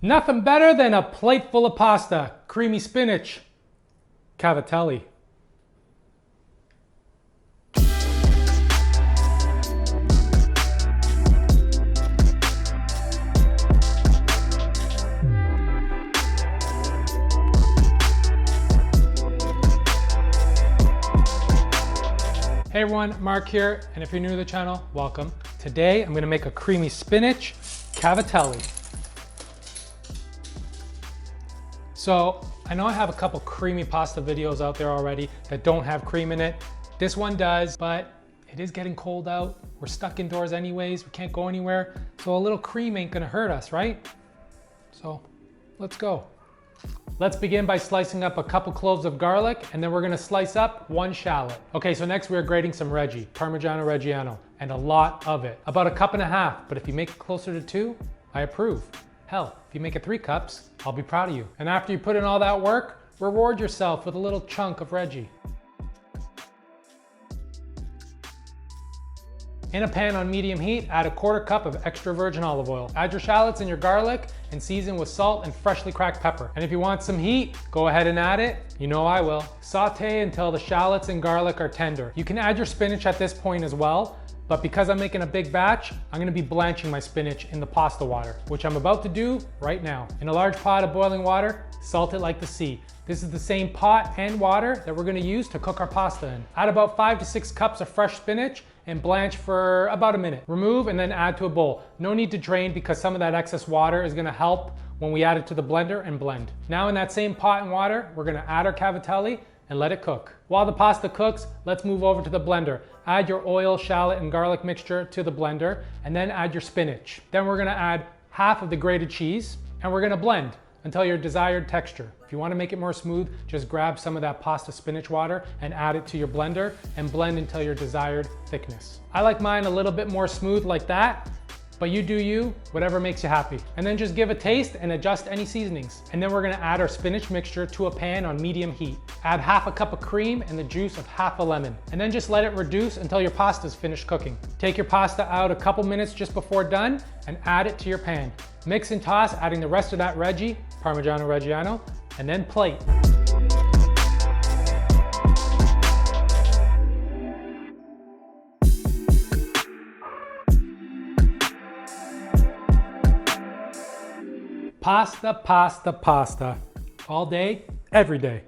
Nothing better than a plate full of pasta, creamy spinach, Cavatelli. Hey everyone, Mark here, and if you're new to the channel, welcome. Today I'm gonna make a creamy spinach Cavatelli. So I know I have a couple creamy pasta videos out there already that don't have cream in it. This one does, but it is getting cold out. We're stuck indoors anyways, we can't go anywhere. So a little cream ain't gonna hurt us, right? So let's go. Let's begin by slicing up a couple cloves of garlic, and then we're gonna slice up 1 shallot. Okay, so next we're grating some Reggie, Parmigiano-Reggiano, and a lot of it. About 1.5 cups, but if you make it closer to 2, I approve. Hell, if you make it 3 cups, I'll be proud of you. And after you put in all that work, reward yourself with a little chunk of Reggie. In a pan on medium heat, add 1/4 cup of extra virgin olive oil. Add your shallots and your garlic and season with salt and freshly cracked pepper. And if you want some heat, go ahead and add it. You know I will. Sauté until the shallots and garlic are tender. You can add your spinach at this point as well, but because I'm making a big batch, I'm gonna be blanching my spinach in the pasta water, which I'm about to do right now. In a large pot of boiling water, salt it like the sea. This is the same pot and water that we're gonna use to cook our pasta in. Add about 5 to 6 cups of fresh spinach and blanch for about a minute. Remove and then add to a bowl. No need to drain because some of that excess water is gonna help when we add it to the blender and blend. Now in that same pot and water, we're gonna add our Cavatelli and let it cook. While the pasta cooks, let's move over to the blender. Add your oil, shallot, and garlic mixture to the blender, and then add your spinach. Then we're gonna add half of the grated cheese, and we're gonna blend until your desired texture. If you wanna make it more smooth, just grab some of that pasta spinach water and add it to your blender and blend until your desired thickness. I like mine a little bit more smooth like that, but you do you, whatever makes you happy. And then just give a taste and adjust any seasonings. And then we're gonna add our spinach mixture to a pan on medium heat. Add 1/2 cup of cream and the juice of 1/2 lemon. And then just let it reduce until your pasta's finished cooking. Take your pasta out a couple minutes just before done and add it to your pan. Mix and toss, adding the rest of that Reggie, Parmigiano-Reggiano, and then plate. Pasta, pasta, pasta. All day, every day.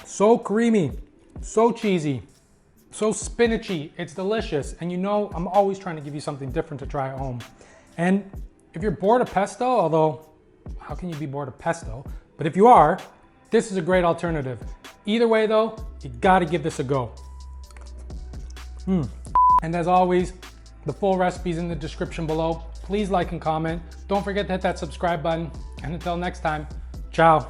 So creamy, so cheesy, so spinachy. It's delicious. And you know, I'm always trying to give you something different to try at home. And if you're bored of pesto, although how can you be bored of pesto? But if you are, this is a great alternative. Either way though, you gotta give this a go. And as always, the full recipe's in the description below. Please like and comment. Don't forget to hit that subscribe button. And until next time, ciao.